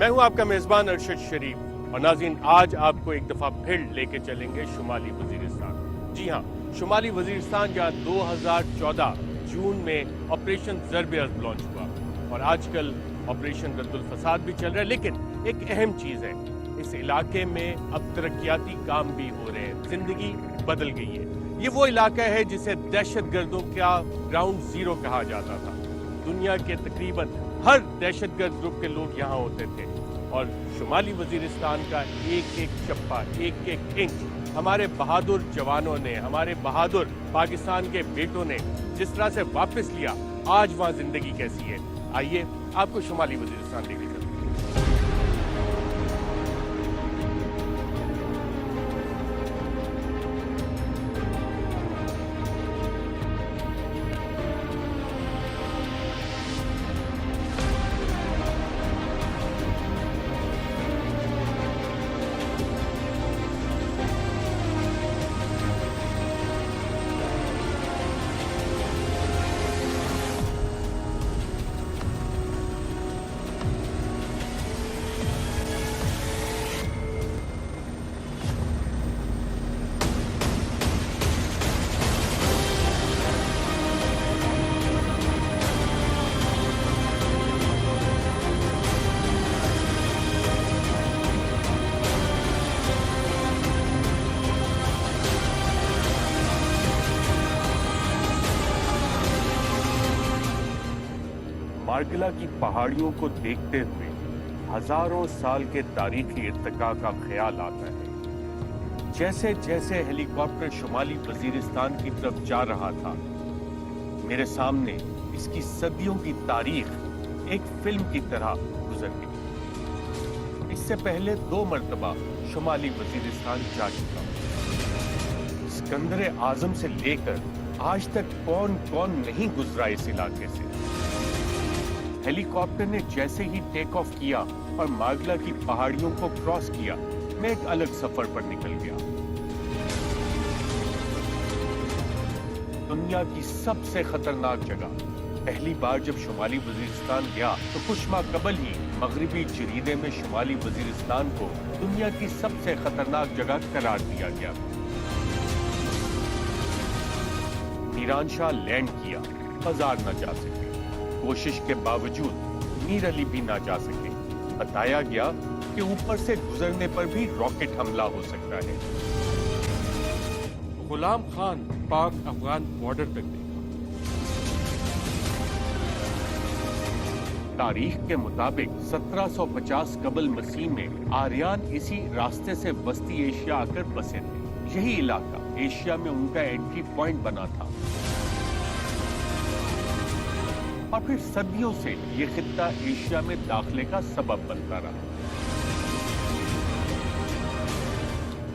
हूं आपका मेजबान अरशद शरीफ और नाज़रीन आज आपको एक दफा फिर लेके चलेंगे शुमाली वजीरिस्तान। जी हां, शुमाली वजीरिस्तान जहां 2014 जून में ऑपरेशन ज़र्ब-ए-अर्ज़ लॉन्च हुआ और आजकल ऑपरेशन रद्दुल फसाद भी चल रहा है। लेकिन एक अहम चीज़ है, इस इलाके में अब तरक्याती काम भी हो रहे हैं, जिंदगी बदल गई है। ये वो इलाका है जिसे दहशत गर्दों का ग्राउंड जीरो कहा जाता था। दुनिया के तकरीबन हर दहशतगर्द ग्रुप के लोग यहाँ होते थे और शुमाली वजीरिस्तान का एक एक चप्पा, एक एक इंच हमारे बहादुर जवानों ने, हमारे बहादुर पाकिस्तान के बेटों ने जिस तरह से वापस लिया, आज वहाँ जिंदगी कैसी है, आइए आपको शुमाली वजीरिस्तान लेके चलते हैं। मार्गिला की पहाड़ियों को देखते हुए हजारों साल के तारीखी इर्तिका का ख्याल आता है। जैसे जैसे हेलीकॉप्टर शुमाली वजीरिस्तान की तरफ जा रहा था, मेरे सामने इसकी सदियों की तारीख एक फिल्म की तरह गुजर गई। इससे पहले 2 मरतबा शुमाली वजीरिस्तान जा चुका हूं। सिकंदर आजम से लेकर आज तक कौन कौन नहीं गुजरा इस इलाके से। हेलीकॉप्टर ने जैसे ही टेक ऑफ किया और मार्गिला की पहाड़ियों को क्रॉस किया, मैं एक अलग सफर पर निकल गया। दुनिया की सबसे खतरनाक जगह। पहली बार जब शुमाली वजीरिस्तान गया तो कुछ माह कबल ही मगरिबी जरीदे में शुमाली वजीरिस्तान को दुनिया की सबसे खतरनाक जगह करार दिया गया। मीरानशाह लैंड किया, बाजार न जा सके। कोशिश के बावजूद मीर अली भी ना जा सके। बताया गया कि ऊपर से गुजरने पर भी रॉकेट हमला हो सकता है। गुलाम खान पाक अफगान बॉर्डर तक देखा। तारीख के मुताबिक 1750 कबल मसीह में आर्यान इसी रास्ते से वस्ती एशिया आकर बसे थे। यही इलाका एशिया में उनका एंट्री पॉइंट बना था और फिर सदियों से ये खित्ता एशिया में दाखिले का सबब बनता रहा।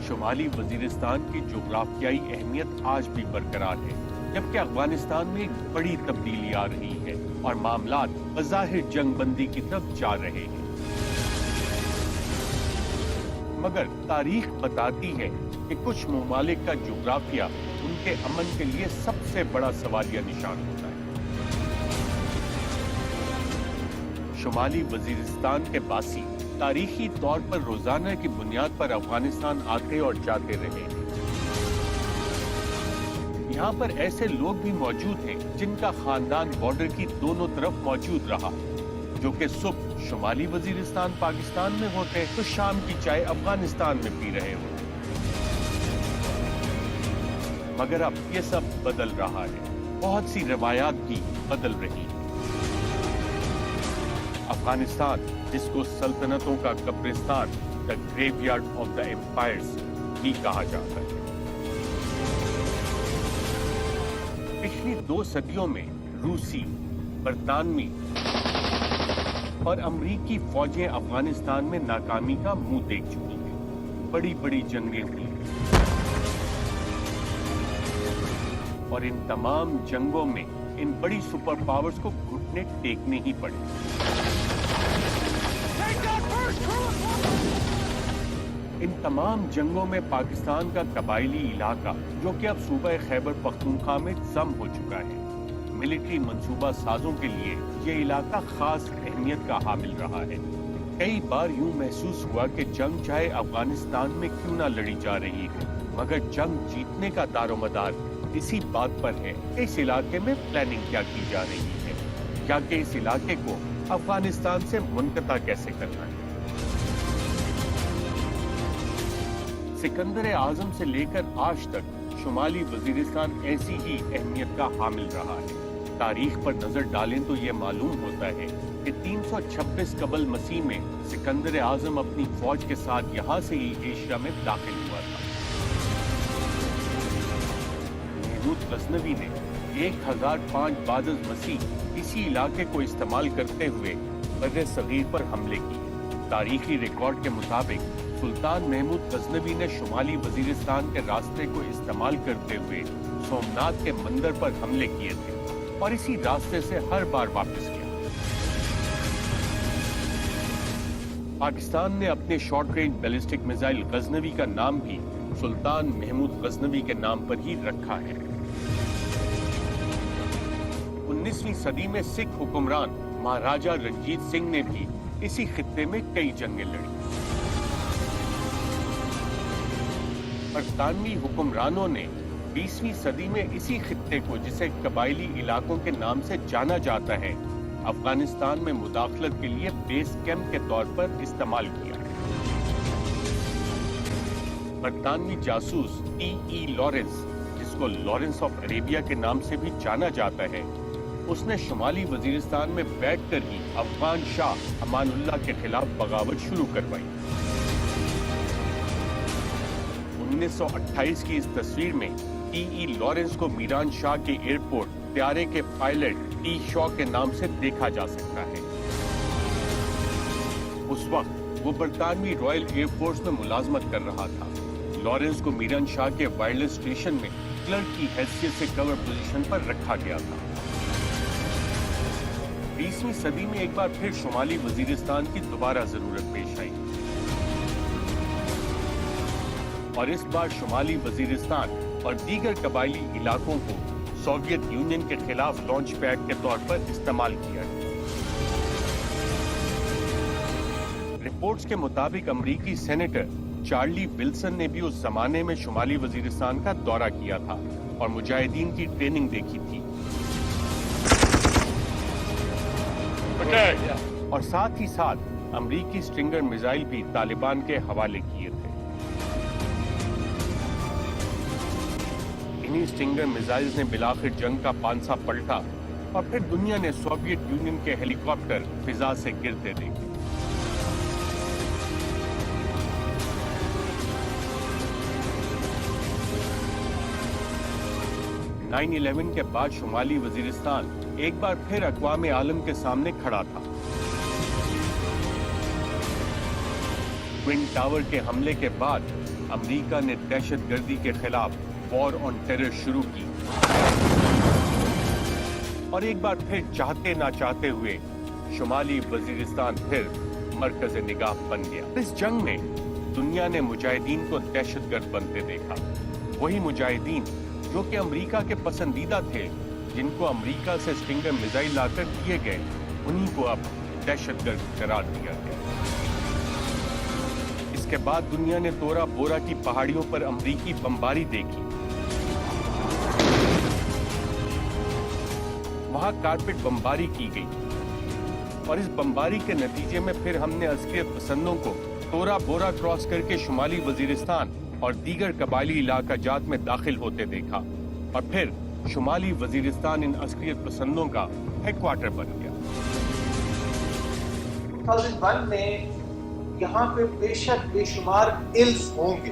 शुमाली वजीरिस्तान की जोग्राफियाई अहमियत आज भी बरकरार है, जबकि अफगानिस्तान में एक बड़ी तब्दीली आ रही है और मामलात बज़ाहिर जंगबंदी की तरफ जा रहे हैं। मगर तारीख बताती है कि कुछ ममालिक का जोग्राफिया उनके अमन के लिए सबसे बड़ा सवालिया निशान होता है। शुमाली वजीरिस्तान के बासी तारीखी तौर पर रोजाना की बुनियाद पर अफगानिस्तान आते और जाते रहे। यहाँ पर ऐसे लोग भी मौजूद हैं जिनका खानदान बॉर्डर की दोनों तरफ मौजूद रहा, जो कि सुबह शुमाली वजीरिस्तान पाकिस्तान में होते तो शाम की चाय अफगानिस्तान में पी रहे होते। मगर अब ये सब बदल रहा है, बहुत सी रवायात भी बदल रही है। अफगानिस्तान, जिसको सल्तनतों का कब्रिस्तान, the graveyard of the empires भी कहा जाता है। पिछली 2 सदियों में रूसी, बरतानवी और अमरीकी फौजें अफगानिस्तान में नाकामी का मुंह देख चुकी हैं। बड़ी बड़ी जंगें हुई और इन तमाम जंगों में इन बड़ी सुपर पावर्स को घुटने टेकने ही पड़े। इन तमाम जंगों में पाकिस्तान का कबायली इलाका, जो कि अब सूबा खैबर पख्तूनख्वा में जम हो चुका है, मिलिट्री मंसूबा साजों के लिए ये इलाका खास अहमियत का हामिल रहा है। کئی بار یوں محسوس ہوا کہ جنگ چاہے افغانستان میں کیوں نہ لڑی جا رہی ہے مگر جنگ جیتنے کا دار و مدار اسی بات پر ہے کہ اس علاقے میں پلاننگ کیا کی جا رہی ہے، کیا کہ اس علاقے کو افغانستان سے منقطع کیسے کرنا ہے۔ سکندر اعظم سے لے کر آج تک شمالی وزیرستان ایسی ہی اہمیت کا حامل رہا ہے۔ تاریخ پر نظر ڈالیں تو یہ معلوم ہوتا ہے کہ 326 قبل مسیح میں سکندر اعظم اپنی فوج کے ساتھ یہاں سے ہی ایشیا میں داخل ہوا تھا۔ محمود غزنوی نے 1005 بعد از مسیح اسی علاقے کو استعمال کرتے ہوئے بر صغیر پر حملے کیے۔ تاریخی ریکارڈ کے مطابق سلطان محمود غزنوی نے شمالی وزیرستان کے راستے کو استعمال کرتے ہوئے سومنات کے مندر پر حملے کیے تھے اور اسی راستے سے ہر بار واپس کیا۔ پاکستان نے اپنے short range ballistic missile Ghaznavi کا نام بھی سلطان محمود غزنوی کے نام پر ہی رکھا ہے۔ 19ویں صدی میں سکھ حکمران مہاراجہ رنجیت سنگھ نے بھی اسی خطے میں کئی جنگیں لڑی۔ برطانوی حکمرانوں نے 20ویں صدی میں اسی خطے کو، جسے قبائلی علاقوں کے نام سے جانا جاتا ہے، افغانستان میں مداخلت کے لیے بیس کیمپ کے طور پر استعمال کیا۔ برطانوی جاسوس ٹی لارنس، جس کو لارنس آف عربیہ کے نام سے بھی جانا جاتا ہے، اس نے شمالی وزیرستان میں بیٹھ کر ہی افغان شاہ امان اللہ کے خلاف بغاوت شروع کروائی۔ 1928 کی اس تصویر میں ٹی لارنس کو میران شاہ کے ایئرپورٹ طیارے کے پائلٹ ٹی شاہ کے نام سے دیکھا جا سکتا ہے۔ اس وقت وہ برطانوی رائل ایئر فورس میں ملازمت کر رہا تھا۔ لارنس کو میران شاہ کے وائرلیس اسٹیشن میں کلرک کی حیثیت سے کور پوزیشن پر رکھا گیا تھا۔ 20ویں صدی میں ایک بار پھر شمالی وزیرستان کی دوبارہ ضرورت پیش آئی اور اس بار شمالی وزیرستان اور دیگر قبائلی علاقوں کو سوویت یونین کے خلاف لانچ پیڈ کے طور پر استعمال کیا گیا۔ رپورٹس کے مطابق امریکی سینیٹر چارلی ولسن نے بھی اس زمانے میں شمالی وزیرستان کا دورہ کیا تھا اور مجاہدین کی ٹریننگ دیکھی تھی، اور ساتھ ہی ساتھ امریکی سٹرنگر میزائل بھی طالبان کے حوالے کیے تھے۔ انہی سٹرنگر میزائلز نے بالآخر جنگ کا پانسا پلٹا اور پھر دنیا نے سوویت یونین کے ہیلی کاپٹر فضا سے گرتے دیکھے۔ 9/11 کے بعد شمالی وزیرستان ایک بار پھر اقوام عالم کے سامنے کھڑا تھا۔ ٹوین ٹاور کے حملے کے بعد امریکہ نے دہشت گردی کے خلاف وار آن ٹیرر شروع کی اور ایک بار پھر چاہتے نہ چاہتے ہوئے شمالی وزیرستان پھر مرکز نگاہ بن گیا۔ اس جنگ میں دنیا نے مجاہدین کو دہشت گرد بنتے دیکھا، وہی مجاہدین جو کہ امریکہ کے پسندیدہ تھے، جن کو امریکہ سے سٹنگر میزائل لا کر دیے گئے، انہی کو اب دہشت گرد قرار دیا گیا۔ اس کے بعد دنیا نے تورا بورا کی پہاڑیوں پر امریکی بمباری دیکھی، وہاں کارپٹ بمباری کی گئی اور اس بمباری کے نتیجے میں پھر ہم نے عسکریت پسندوں کو تورا بورا کراس کر کے شمالی وزیرستان اور دیگر قبائلی علاقہ جات میں داخل ہوتے دیکھا اور پھر شمالی وزیرستان ان عسکریت پسندوں کا ہیڈ کوارٹر بن گیا۔ 2001 میں یہاں پہ بے شک بے شمار الز ہوں گے،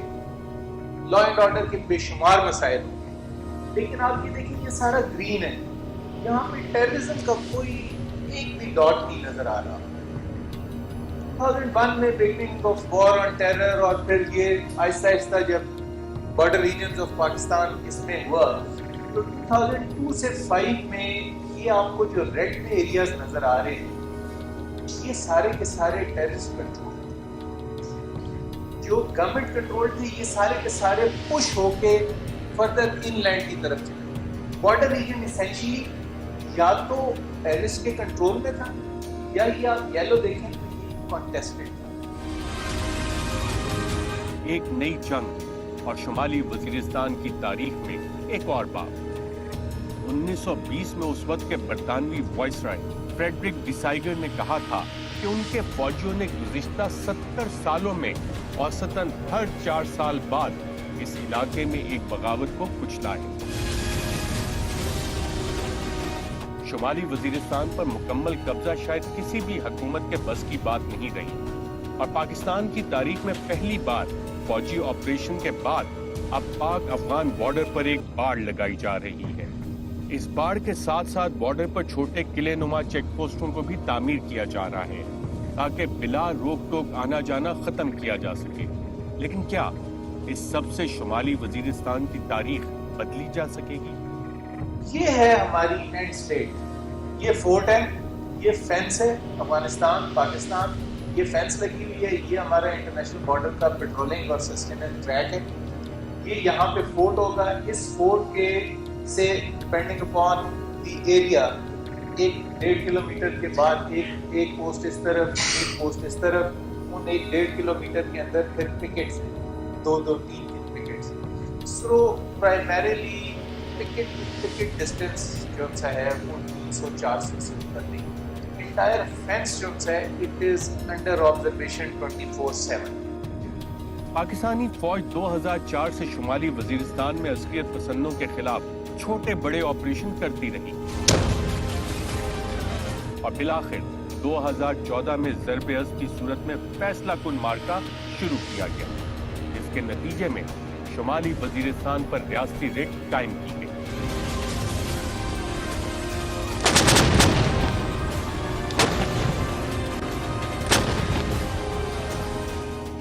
لا اینڈ آرڈر کے بے شمار مسائل ہوں گے، لیکن آپ یہ دیکھیں یہ سارا گرین ہے، یہاں پہ ٹیررزم کا کوئی ایک بھی ڈاٹ نہیں نظر آ رہا۔ 2001 میں beginning of war on terror اور پھر یہ آہستہ آہستہ جب بارڈر ریجنز آف پاکستان اس میں ہوا تو 2002 سے 5 میں یہ آپ کو جو ریڈ میں ایریاز نظر آ رہے ہیں یہ سارے کے سارے ٹیررسٹ کنٹرول جو گورنمنٹ کنٹرول تھے، یہ سارے کے سارے پش ہو کے فردر ان لینڈ کی طرف چلے۔ بارڈر ریجن اسینشلی یا تو ٹیررسٹ کے کنٹرول میں تھا، یا یہ آپ یلو دیکھیں contested था. ایک نئی جنگ اور شمالی وزیرستان کی تاریخ میں ایک اور باب. 1920 میں اس وقت کے برطانوی وائسرائے فریڈرک ڈیسائیگر نے کہا تھا کہ ان کے فوجیوں نے گزشتہ 70 سالوں میں اوسطاً ہر 4 سال بعد اس علاقے میں ایک بغاوت کو کچلا ہے. شمالی وزیرستان پر مکمل قبضہ شاید کسی بھی حکومت کے بس کی بات نہیں رہی، اور پاکستان کی تاریخ میں پہلی بار فوجی آپریشن کے بعد اب پاک افغان بارڈر پر ایک باڑ لگائی جا رہی ہے. اس باڑ کے ساتھ ساتھ بارڈر پر چھوٹے قلعے نما چیک پوسٹوں کو بھی تعمیر کیا جا رہا ہے تاکہ بلا روک ٹوک آنا جانا ختم کیا جا سکے. لیکن کیا اس سب سے شمالی وزیرستان کی تاریخ بدلی جا سکے گی؟ یہ ہے ہماری اینڈ سٹیٹ. یہ فورٹ ہے، یہ فینس ہے. افغانستان پاکستان یہ فینس لگی ہوئی ہے. یہ ہمارا انٹرنیشنل بارڈر کا پیٹرولنگ اور سسٹیننس ٹریک ہے. یہ یہاں پہ فورٹ ہوگا. اس فورٹ کے سے depending upon the area 1.5 kilometre کے بعد ایک پوسٹ اس طرف، ایک پوسٹ اس طرف. ان 1.5 کلومیٹر کے اندر پھر پکٹس ہیں، 2-3 پکٹس. سو پرائمریلی پکٹ ڈسٹینس جو ہے وہ 300-400 سے اوپر نہیں. انٹائر فینس جو ہے it is under observation 24/7. Pakistani فوج 2004 سے شمالی وزیرستان میں عسکریت پسندوں کے خلاف چھوٹے بڑے آپریشن کرتی رہی اور بالآخر 2014 میں ضرب عضب کی صورت میں فیصلہ کن مارکا شروع کیا گیا، جس کے نتیجے میں شمالی وزیرستان پر ریاستی ریٹ قائم کی گئی.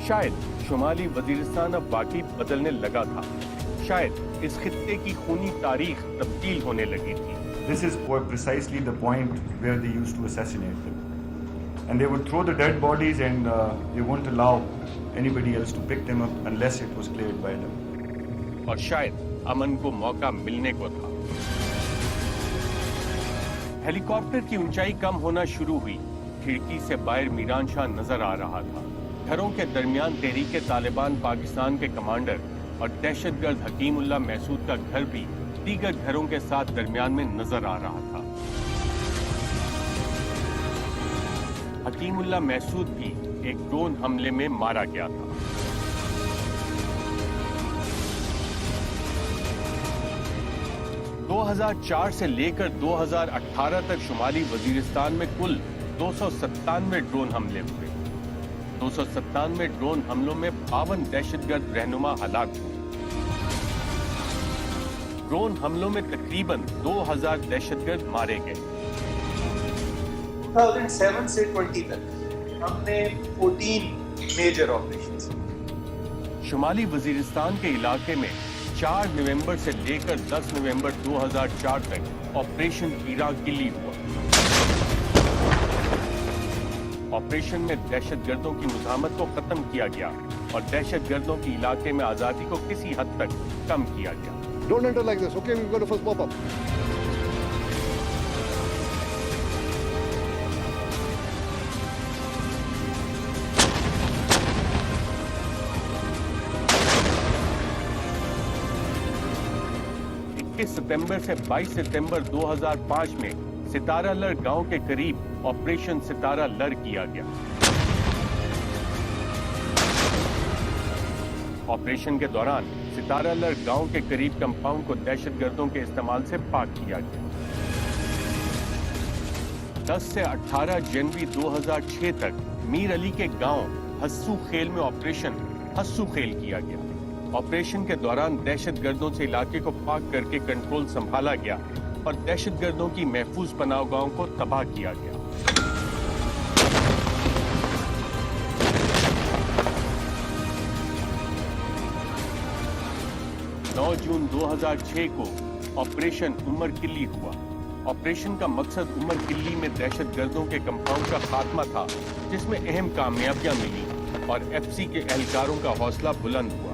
شاید شمالی وزیرستان اب واقعی بدلنے لگا تھا. شاید اس خطے کی خونی تاریخ تبدیل ہونے لگی تھی. This is precisely the point where they used to assassinate them. And they would throw the dead bodies and they won't allow anybody else to pick them up unless it was cleared by them. اور شاید امن کو موقع ملنے کو تھا. ہیلی copter کی اونچائی کم ہونا شروع ہوئی. کھڑکی سے باہر میران شاہ نظر آ رہا تھا. گھروں کے درمیان تحریک طالبان پاکستان کے کمانڈر اور دہشت گرد حکیم اللہ محسود کا گھر بھی دیگر گھروں کے ساتھ درمیان میں نظر آ رہا تھا. حکیم اللہ محسود بھی ایک ڈرون حملے میں مارا گیا تھا. دو 2004 سے لے کر 2018 تک شمالی وزیرستان میں کل 297 ڈرون حملے ہوئے. 297 ڈرون حملوں میں 52 دہشت گرد رہنما ہلاک ہوئے. ڈرون حملوں میں تقریباً 2000 دہشت گرد مارے گئے. 2007 سے 20 تک ہم نے 14 میجر آپریشنز. شمالی وزیرستان کے علاقے میں 4 نومبر سے لے کر 10 نومبر 2004 تک آپریشن ہیرا گلی ہوا. آپریشن میں دہشت گردوں کی مزاحمت کو ختم کیا گیا اور دہشت گردوں کی علاقے میں آزادی کو کسی حد تک کم کیا گیا. Don't enter like this, okay? We've got a first pop-up. ستمبر سے 22 ستمبر 2005 میں ستارہ لر گاؤں کے قریب آپریشن ستارہ لر کیا گیا. آپریشن کے دوران ستارہ لر گاؤں کے قریب کمپاؤنڈ کو دہشت گردوں کے استعمال سے پاک کیا گیا. 10 سے 18 جنوری 2006 تک میر علی کے گاؤں ہسو خیل میں آپریشن ہسو خیل کیا گیا. آپریشن کے دوران دہشت گردوں سے علاقے کو پاک کر کے کنٹرول سنبھالا گیا اور دہشت گردوں کی محفوظ پناہ گاہوں کو تباہ کیا گیا. جون 2006 کو آپریشن عمر کلی ہوا. آپریشن کا مقصد عمر کلی میں دہشت گردوں کے کمپاؤنڈ کا خاتمہ تھا جس میں اہم کامیابیاں ملی اور ایف سی کے اہلکاروں کا حوصلہ بلند ہوا.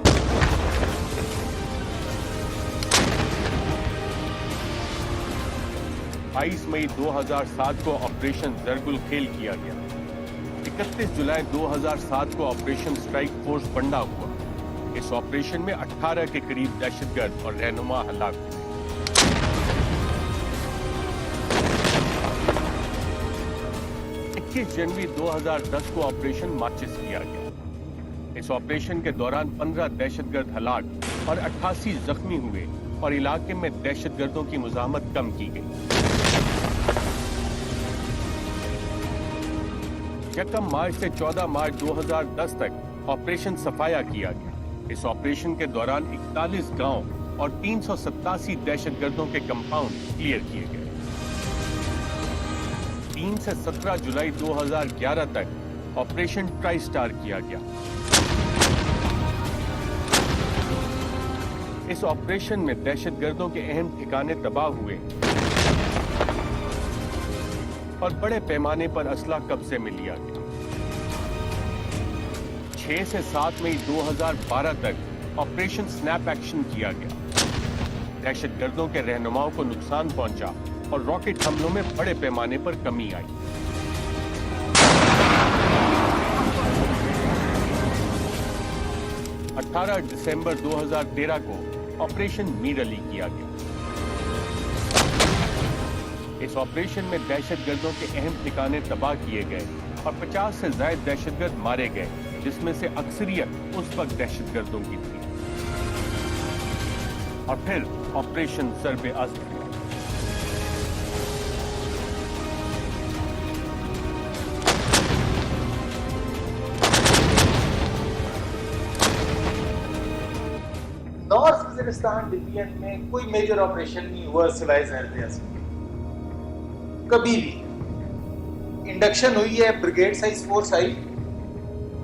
22 مئی 2007 کو آپریشن زرگ الخیل کیا گیا. 31 जुलाई 2007 को ऑपरेशन स्ट्राइक फोर्स बंडा हुआ। इस ऑपरेशन में 18 के करीब दहशतगर्द और रहनुमा हलाक हुए। 21 जनवरी 2010 को ऑपरेशन माचिस किया गया। इस ऑपरेशन के दौरान 15 दहशतगर्द हलाक और 88 जख्मी हुए और इलाके में दहशतगर्दों की मुज़ाहमत कम की गई। यकम मार्च से 14 मार्च 2010 तक ऑपरेशन सफाया किया गया। इस ऑपरेशन के दौरान 41 गांव और 387 दहशतगर्दों के कंपाउंड क्लियर किए गए। 3 से 17 जुलाई 2011 तक ऑपरेशन ट्राई स्टार किया गया। इस ऑपरेशन में दहशतगर्दों के अहम ठिकाने तबाह हुए और बड़े पैमाने पर असला कब्जे में लिया गया। 6 से 7 मई 2012 तक ऑपरेशन स्नैप एक्शन किया गया। दहशतगर्दों के रहनुमाओं को नुकसान पहुंचा और रॉकेट हमलों में बड़े पैमाने पर कमी आई। अठारह दिसंबर 2013 को ऑपरेशन मीर अली किया गया। इस ऑपरेशन में दहशतगर्दों के अहम ठिकाने तबाह किए गए और 50 से ज्यादा दहशतगर्द मारे गए, जिसमें से अक्सरियत उस वक्त दहशतगर्दों की थी। और फिर ऑपरेशन ज़र्ब-ए-अज़्म हुआ। नॉर्थ वजीरिस्तान डिवीजन में कोई मेजर ऑपरेशन नहीं हुआ सिवाय ज़र्ब-ए-अज़्म। कभी भी इंडक्शन हुई है, ब्रिगेड साइज फोर्स आई,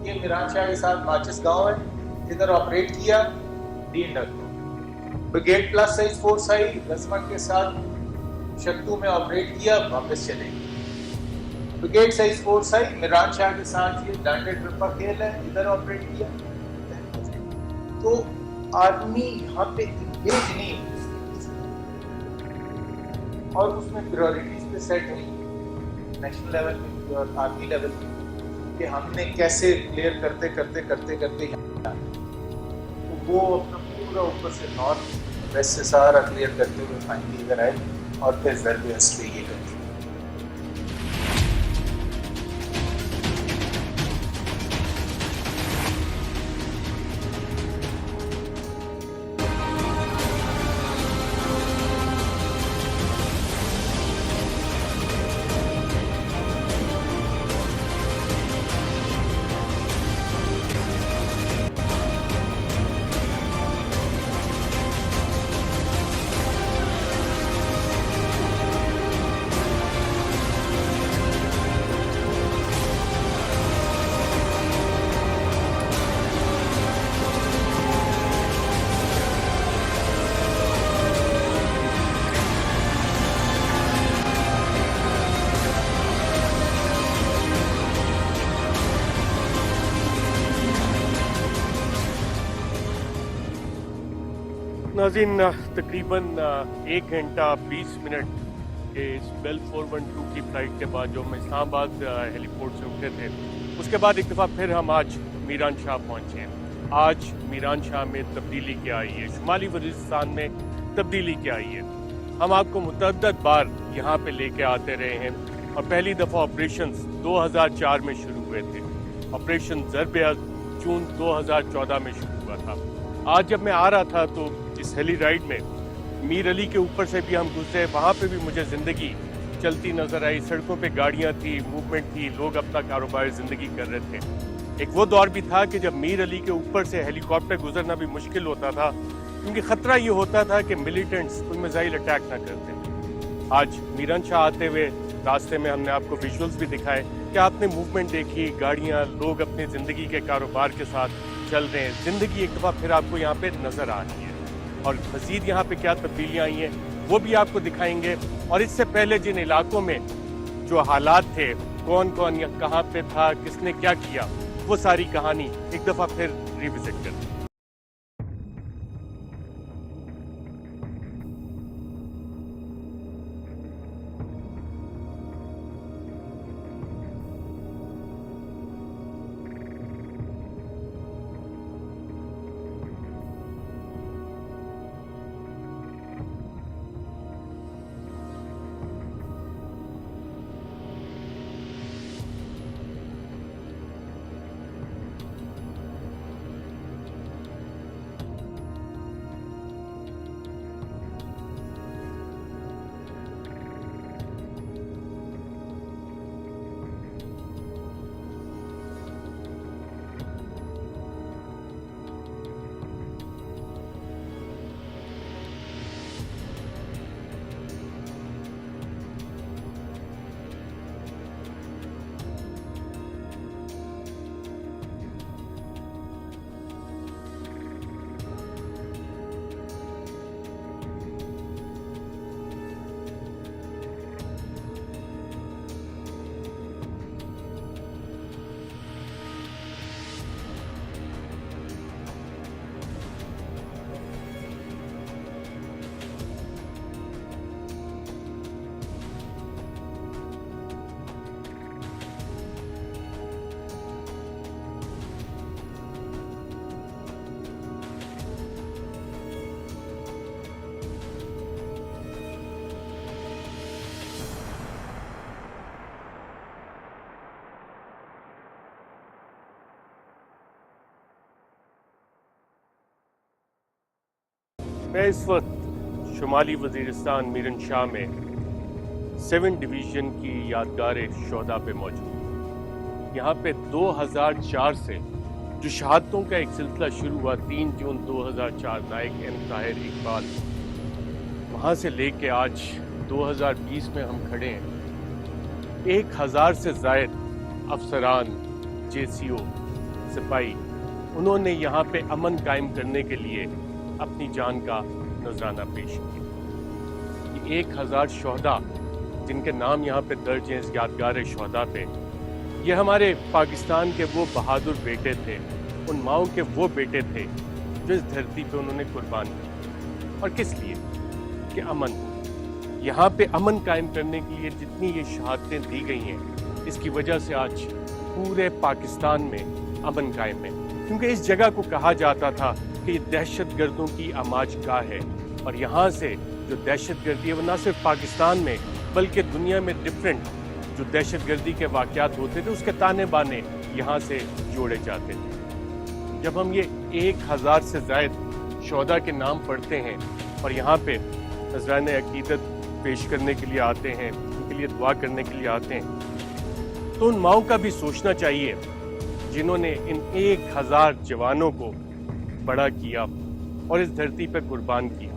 ये मीरान शाह के साथ माचिस गांव है, इधर ऑपरेट किया, de induct. Brigade plus size force आई, गजमत के साथ शक्तू में ऑपरेट किया, वापस चले गए। ब्रिगेड साइज फोर्स आई, मीरान शाह के साथ ये लैंडेड ट्रिपा खेल है, इधर ऑपरेट किया। तो आर्मी यहाँ पे इंगेज नहीं और उसमें प्रायोरिटीज पे सेट है नेशनल लेवल पे और आर्मी लेवल पे कि हमने कैसे क्लियर करते तो वो अपना पूरा ऊपर से नॉर्थ वेस्ट से सारा क्लियर करते हुए फाइनली इधर आए और फिर ज़र्ब-ए-अज़्म पे ये करते। नाज़रीन, तकरीबन 1 घंटा 20 मिनट के इस बेल 412 की फ्लाइट के बाद जो हम इस्लामाबाद हेलीपोर्ट से उठे थे, उसके बाद एक दफ़ा फिर हम आज मीरान शाह पहुँचे हैं। आज मीरान शाह में तब्दीली क्या आई है, शुमाली वज़ीरिस्तान में तब्दीली क्या आई है, हम आपको मुतअद्दिद बार यहाँ पे लेके आते रहे हैं और पहली दफ़ा ऑपरेशंस 2004 में शुरू हुए थे। ऑपरेशन ज़र्ब-ए-अज़्म जून 2014 में शुरू हुआ था। आज जब मैं आ रहा था तो इस हेली राइड में मीर अली के ऊपर से भी हम गुजरे, वहाँ पे भी मुझे ज़िंदगी चलती नज़र आई। सड़कों पे गाड़ियाँ थी, मूवमेंट थी, लोग अपना कारोबार ज़िंदगी कर रहे थे। एक वो दौर भी था कि जब मीर अली के ऊपर से हेलीकॉप्टर गुजरना भी मुश्किल होता था, क्योंकि ख़तरा ये होता था कि मिलिटेंट्स कोई मिसाइल अटैक ना करते। आज मीरान शाह आते हुए रास्ते में हमने आपको विजुअल्स भी दिखाए कि आपने मूवमेंट देखी, गाड़ियाँ, लोग अपनी ज़िंदगी के कारोबार के साथ चल रहे हैं। ज़िंदगी एक दफ़ा फिर आपको यहाँ पे नज़र आ रही है और मज़ीद यहाँ पे क्या तब्दीलियाँ आई हैं वो भी आपको दिखाएंगे। और इससे पहले जिन इलाकों में जो हालात थे, कौन कौन या कहाँ पे था, किसने क्या किया, वो सारी कहानी एक दफ़ा फिर रिविजिट करते हैं। मैं इस वक्त शुमाली वजीरिस्तान मीरन शाह में 7 डिवीज़न की यादगार शोहदा पे मौजूद हूँ। यहाँ पे 2004 से जो शहादतों का एक सिलसिला शुरू हुआ 3 जून 2004 नायक एम ताहिर इकबाल, वहाँ से लेके आज 2020 में हम खड़े हैं। 1000 से ज़ायद अफसरान, JCO, सिपाही, उन्होंने यहाँ पे अमन कायम करने के लिए अपनी जान का नजराना पेश किया। ये 1000 शोहदा जिनके नाम यहाँ पे दर्ज हैं इस यादगार शोहदा पे, ये हमारे पाकिस्तान के वो बहादुर बेटे थे, उन माओं के वो बेटे थे जो इस धरती पे उन्होंने कुर्बान की। और किस लिए? कि अमन। यहाँ पे अमन कायम करने के लिए जितनी ये शहादतें दी गई हैं, इसकी वजह से आज पूरे पाकिस्तान में अमन कायम है। क्योंकि इस जगह को कहा जाता था कि ये दहशतगर्दों की आमाजगाह है, और यहाँ से जो दहशतगर्दी है वो न सिर्फ पाकिस्तान में बल्कि दुनिया में डिफरेंट जो दहशतगर्दी के वाक़यात होते थे उसके ताने बाने यहाँ से जोड़े जाते थे। जब हम ये 1000 से ज़ायद शोहदा के नाम पढ़ते हैं और यहाँ पे नज़राने अकीदत पेश करने के लिए आते हैं, उनके लिए दुआ करने के लिए आते हैं, तो उन माओं का भी सोचना चाहिए जिन्होंने इन 1000 जवानों को बड़ा किया और इस धरती पर कुर्बान किया।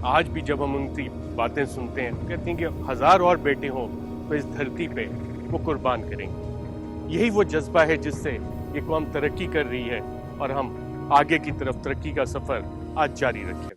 आज भी जब हम उनकी बातें सुनते हैं तो कहते हैं कि 1000 और बेटे हों तो इस धरती पे वो कुर्बान करेंगे। यही वो जज्बा है जिससे ये कौम तरक्की कर रही है और हम आगे की तरफ तरक्की का सफ़र आज जारी रखें।